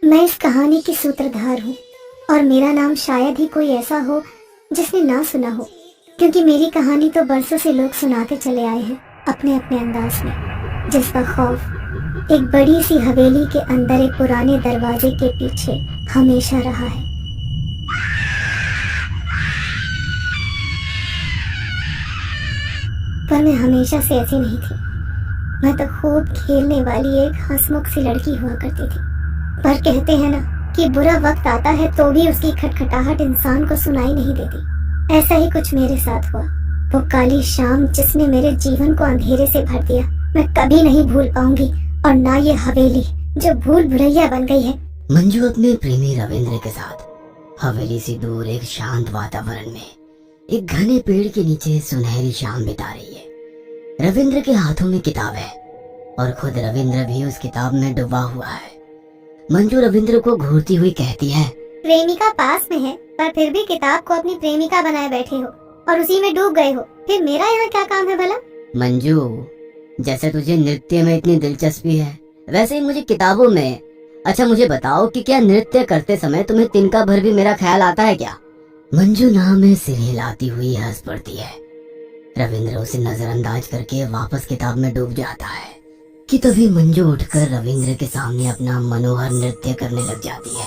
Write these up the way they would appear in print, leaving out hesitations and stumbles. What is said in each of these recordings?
मैं इस कहानी की सूत्रधार हूँ और मेरा नाम शायद ही कोई ऐसा हो जिसने ना सुना हो, क्योंकि मेरी कहानी तो बरसों से लोग सुनाते चले आए हैं अपने अपने अंदाज में। जिसका खौफ एक बड़ी सी हवेली के अंदर एक पुराने दरवाजे के पीछे हमेशा रहा है। पर मैं हमेशा से ऐसी नहीं थी। मैं तो खूब खेलने वाली एक हंसमुख सी लड़की हुआ करती थी। पर कहते हैं ना कि बुरा वक्त आता है तो भी उसकी खटखटाहट इंसान को सुनाई नहीं देती। ऐसा ही कुछ मेरे साथ हुआ। वो काली शाम जिसने मेरे जीवन को अंधेरे से भर दिया, मैं कभी नहीं भूल पाऊंगी, और ना ये हवेली जो भूल भुलैया बन गई है। मंजू अपने प्रेमी रविंद्र के साथ हवेली से दूर एक शांत वातावरण में एक घने पेड़ के नीचे सुनहरी शाम बिता रही है। रविंद्र के हाथों में किताब है और खुद रविंद्र भी उस किताब में डूबा हुआ है। मंजू रविंद्र को घूरती हुई कहती है, प्रेमिका पास में है पर फिर भी किताब को अपनी प्रेमिका बनाए बैठे हो और उसी में डूब गए हो, फिर मेरा यहाँ क्या काम है भला? मंजू, जैसे तुझे नृत्य में इतनी दिलचस्पी है वैसे ही मुझे किताबों में। अच्छा मुझे बताओ कि क्या नृत्य करते समय तुम्हें तिनका भर भी मेरा ख्याल आता है क्या? मंजू नाव में सिर हिलाती हुई हंस पड़ती है। रविंद्र उसे नजरअंदाज करके वापस किताब में डूब जाता है कि तभी मंजू उठकर रविंद्र के सामने अपना मनोहर नृत्य करने लग जाती है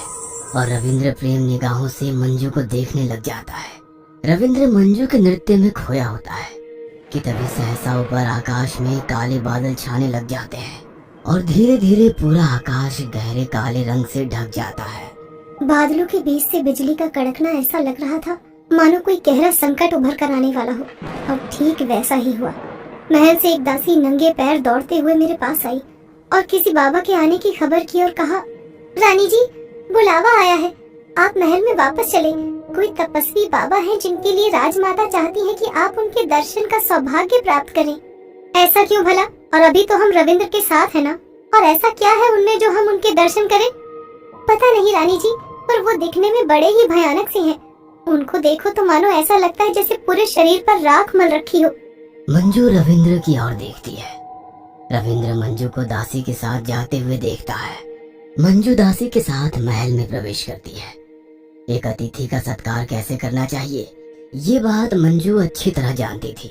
और रविंद्र प्रेम निगाहों से मंजू को देखने लग जाता है। रविंद्र मंजू के नृत्य में खोया होता है कि तभी सहसा ऊपर आकाश में काले बादल छाने लग जाते हैं और धीरे धीरे पूरा आकाश गहरे काले रंग से ढक जाता है। बादलों के बीच से बिजली का कड़कना ऐसा लग रहा था मानो कोई गहरा संकट उभर कर आने वाला हो, और ठीक वैसा ही हुआ। महल से एक दासी नंगे पैर दौड़ते हुए मेरे पास आई और किसी बाबा के आने की खबर की और कहा, रानी जी बुलावा आया है, आप महल में वापस चले। कोई तपस्वी बाबा हैं जिनके लिए राजमाता चाहती है कि आप उनके दर्शन का सौभाग्य प्राप्त करें। ऐसा क्यों भला? और अभी तो हम रविंद्र के साथ है ना, और ऐसा क्या है उनमें जो हम उनके दर्शन करें? पता नहीं रानी जी, पर वो दिखने में बड़े ही भयानक से हैं। उनको देखो तो मानो ऐसा लगता है जैसे पूरे शरीर पर राख मल रखी हो। मंजू रविंद्र की ओर देखती है। रविंद्र मंजू को दासी के साथ जाते हुए देखता है। मंजू दासी के साथ महल में प्रवेश करती है। एक अतिथि का सत्कार कैसे करना चाहिए ये बात मंजू अच्छी तरह जानती थी,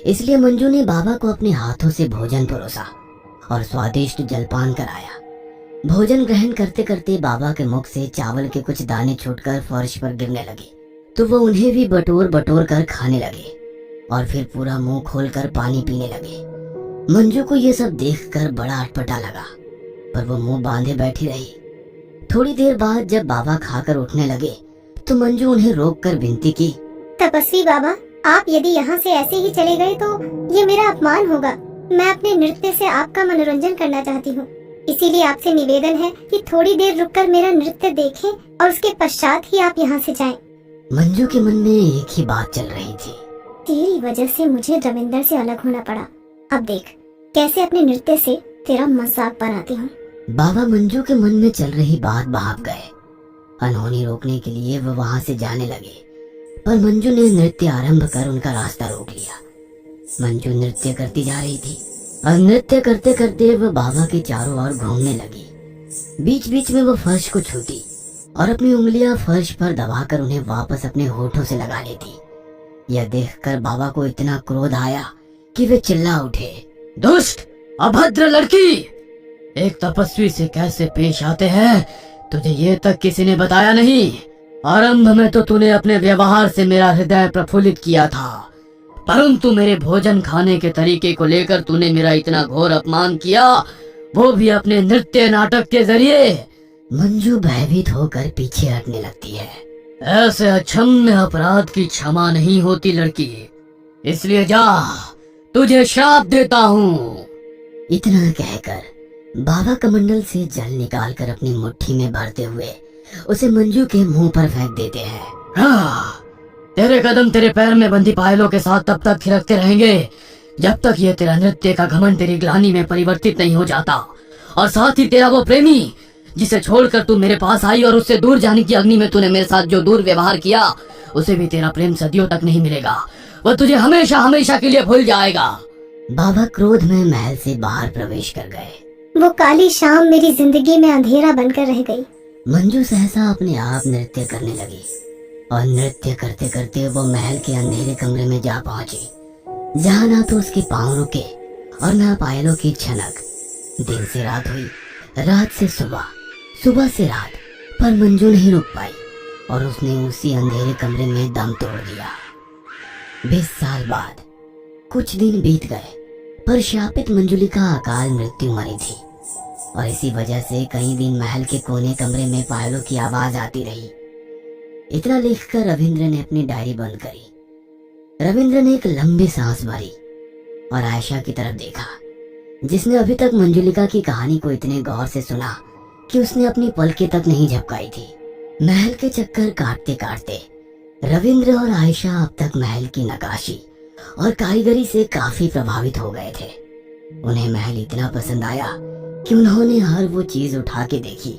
इसलिए मंजू ने बाबा को अपने हाथों से भोजन परोसा और स्वादिष्ट जलपान कराया। भोजन ग्रहण करते करते बाबा के मुख से चावल के कुछ दाने छूटकर फर्श पर गिरने लगे तो वो उन्हें भी बटोर बटोर कर खाने लगे और फिर पूरा मुंह खोलकर पानी पीने लगे। मंजू को ये सब देखकर बड़ा अटपटा लगा, पर वो मुंह बांधे बैठी रही। थोड़ी देर बाद जब बाबा खाकर उठने लगे तो मंजू उन्हें रोककर विनती की, तपस्वी बाबा, आप यदि यहाँ से ऐसे ही चले गए तो ये मेरा अपमान होगा। मैं अपने नृत्य से आपका मनोरंजन करना चाहती हूँ, इसीलिए आपसे निवेदन है कि थोड़ी देर रुककर मेरा नृत्य देखें और उसके पश्चात ही आप यहाँ से जाएं। मंजू के मन में एक ही बात चल रही थी, तेरी वजह से मुझे रविंदर से अलग होना पड़ा। अब देख कैसे अपने नृत्य से तेरा मजाक बनाती हूँ। बाबा मंजू के मन में चल रही बात भाप गए। अनहोनी रोकने के लिए वो वहाँ से जाने लगे, पर मंजू ने नृत्य आरंभ कर उनका रास्ता रोक लिया। मंजू नृत्य करती जा रही थी और नृत्य करते करते वो बाबा के चारों ओर घूमने लगी। बीच बीच में वो फर्श को छूती और अपनी उंगलियां फर्श पर दबाकर उन्हें वापस अपने होठों से लगा लेती। यह देखकर बाबा को इतना क्रोध आया कि वे चिल्ला उठे, दुष्ट अभद्र लड़की, एक तपस्वी से कैसे पेश आते हैं तुझे ये तक किसी ने बताया नहीं। आरंभ में तो तूने अपने व्यवहार से मेरा हृदय प्रफुल्लित किया था, परंतु मेरे भोजन खाने के तरीके को लेकर तूने मेरा इतना घोर अपमान किया, वो भी अपने नृत्य नाटक के जरिए। मंजू भयभीत होकर पीछे हटने लगती है। ऐसे अक्षम्य अपराध की क्षमा नहीं होती लड़की, इसलिए जा, तुझे श्राप देता हूँ। इतना कहकर बाबा कमंडल से जल निकालकर अपनी मुट्ठी में भरते हुए उसे मंजू के मुंह पर फेंक देते हैं। हाँ, तेरे कदम तेरे पैर में बंधी पायलों के साथ तब तक थिरकते रहेंगे जब तक ये तेरा नृत्य का घमंड तेरी ग्लानि में परिवर्तित नहीं हो जाता, और साथ ही तेरा वो प्रेमी जिसे छोड़कर तू मेरे पास आई और उससे दूर जाने की अग्नि में तूने मेरे साथ जो दूर व्यवहार किया, उसे भी तेरा प्रेम सदियों तक नहीं मिलेगा, वो तुझे हमेशा हमेशा के लिए भूल जाएगा। बाबा क्रोध में महल से बाहर प्रवेश कर गए। वो काली शाम मेरी जिंदगी में अंधेरा बनकर रह गई। मंजू सहसा अपने आप नृत्य करने लगी और नृत्य करते करते वो महल के अंधेरे कमरे में जा पहुंची, जहां ना तो उसके पांव रुके और ना पायलों की छनक। दिन से रात हुई, रात से सुबह, सुबह से रात, पर मंजू नहीं रुक पाई और उसने उसी अंधेरे कमरे में दम तोड़ दिया। 20 साल बाद कुछ दिन बीत गए, पर शापित मंजुलिका अकाल मृत्यु मरी थी और इसी वजह से कई दिन महल के कोने कमरे में पायलों की आवाज आती रही। इतना लिखकर रविंद्र ने अपनी डायरी बंद करी। रविंद्र ने एक लंबी सांस भरी और आयशा की तरफ देखा, जिसने अभी तक मंजुलिका की कहानी को इतने गौर से सुना कि उसने अपनी पलकें तक नहीं झपकाई थी। महल के चक्कर काटते काटते रविंद्र और आयशा अब तक महल की नक्काशी और कारीगरी से काफी प्रभावित हो गए थे। उन्हें महल इतना पसंद आया कि उन्होंने हर वो चीज उठा के देखी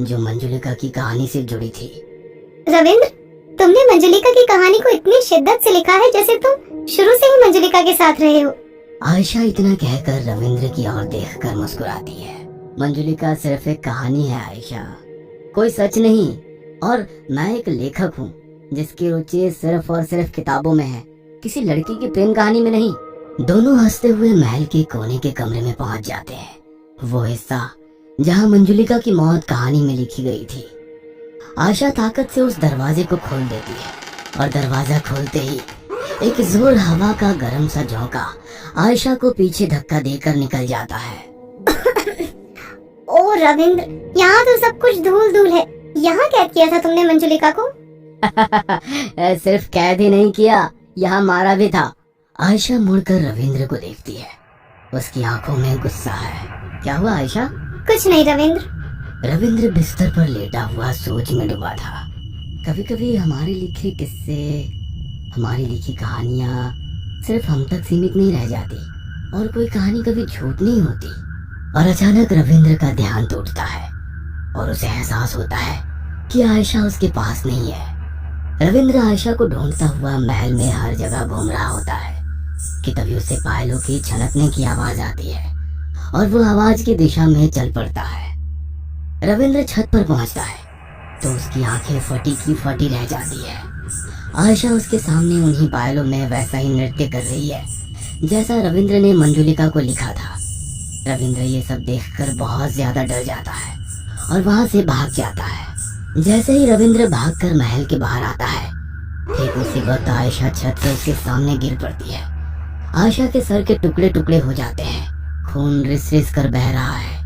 जो मंजुलिका की कहानी से जुड़ी थी। रविंद्र, तुमने मंजुलिका की कहानी को इतनी शिद्दत से लिखा है जैसे तुम शुरू से ही मंजुलिका के साथ रहे हो। आयशा इतना कहकर रविंद्र की ओर देखकर मुस्कुराती है। मंजुलिका सिर्फ एक कहानी है आयशा, कोई सच नहीं। और मैं एक लेखक हूँ जिसकी रुचि सिर्फ और सिर्फ किताबों में है, किसी लड़की की प्रेम कहानी में नहीं। दोनों हंसते हुए महल के कोने के कमरे में पहुंच जाते हैं, वो हिस्सा जहां मंजुलिका की मौत कहानी में लिखी गई थी। आशा ताकत से उस दरवाजे को खोल देती है और दरवाजा खोलते ही एक जोर हवा का गर्म सा झोंका आयशा को पीछे धक्का देकर निकल जाता है। ओ रविंद्र, यहाँ तो सब कुछ धूल धूल है। यहाँ कैद किया था तुमने मंजुलिका को? सिर्फ कैद ही नहीं किया, यहाँ मारा भी था। आयशा मुड़कर रविंद्र को देखती है, उसकी आंखों में गुस्सा है। क्या हुआ आयशा? कुछ नहीं रविंद्र। रविंद्र बिस्तर पर लेटा हुआ सोच में डूबा था। कभी कभी हमारे लिखे किस्से, हमारी लिखी कहानियाँ सिर्फ हम तक सीमित नहीं रह जाती और कोई कहानी कभी झूठ नहीं होती। और अचानक रविंद्र का ध्यान टूटता है और उसे एहसास होता है कि आयशा उसके पास नहीं है। रविंद्र आयशा को ढूंढता हुआ महल में हर जगह घूम रहा होता है कि तभी उसे पायलों की छनकने की आवाज आती है और वो आवाज की दिशा में चल पड़ता है। रविंद्र छत पर पहुंचता है तो उसकी आंखें फटी की फटी रह जाती है। आयशा उसके सामने उन्हीं पायलों में वैसा ही नृत्य कर रही है जैसा रविंद्र ने मंजुलिका को लिखा था। रविंद्र ये सब देखकर बहुत ज्यादा डर जाता है और वहां से भाग जाता है। जैसे ही रविंद्र भागकर महल के बाहर आता है, ठीक उसी वक्त आयशा छत से उसके सामने गिर पड़ती है। आयशा के सर के टुकड़े टुकड़े हो जाते हैं, खून रिस रिस कर बह रहा है।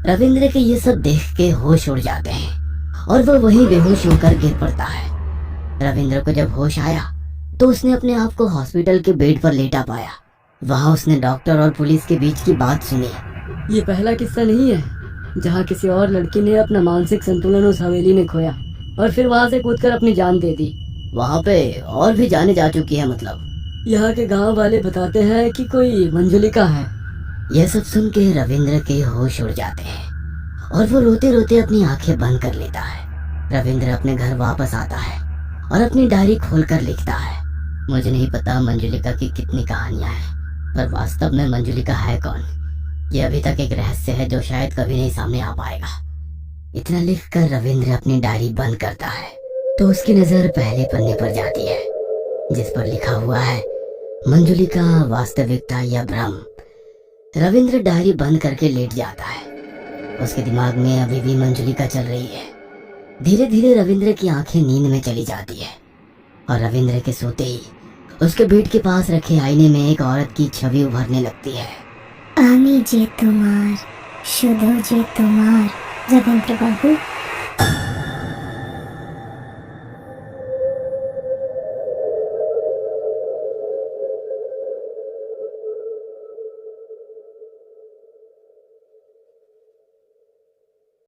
रविंद्र के ये सब देख के होश उड़ जाते हैं और वो वहीं बेहोश होकर गिर पड़ता है। रविंद्र को जब होश आया तो उसने अपने आप को हॉस्पिटल के बेड पर लेटा पाया। वहां उसने डॉक्टर और पुलिस के बीच की बात सुनी। ये पहला किस्सा नहीं है जहाँ किसी और लड़की ने अपना मानसिक संतुलन उस हवेली में खोया और फिर वहाँ से कूदकर अपनी जान दे दी। वहाँ पे और भी जाने जा चुकी है मतलब? यहाँ के गांव वाले बताते हैं कि कोई मंजुलिका है। यह सब सुन के रविंद्र के होश उड़ जाते हैं और वो रोते रोते अपनी आंखें बंद कर लेता है। रविंद्र अपने घर वापस आता है और अपनी डायरी खोलकर लिखता है, मुझे नहीं पता मंजुलिका की कितनी कहानियां हैं, पर वास्तव में मंजुलिका है कौन, ये अभी तक एक रहस्य है जो शायद कभी नहीं सामने आ पाएगा। इतना लिखकर रविंद्र अपनी डायरी बंद करता है तो उसकी नजर पहले पन्ने पर जाती है जिस पर लिखा हुआ है मंजुलिका, वास्तविकता या भ्रम। रविंद्र डायरी बंद करके लेट जाता है। उसके दिमाग में अभी भी मंजुलिका चल रही है। धीरे धीरे रविंद्र की आंखें नींद में चली जाती है और रविंद्र के सोते ही उसके बेड के पास रखे आईने में एक औरत की छवि उभरने लगती है। आमी जे तुम्हार, शुद्धो जे तुम्हार, रविंद्र बाबू।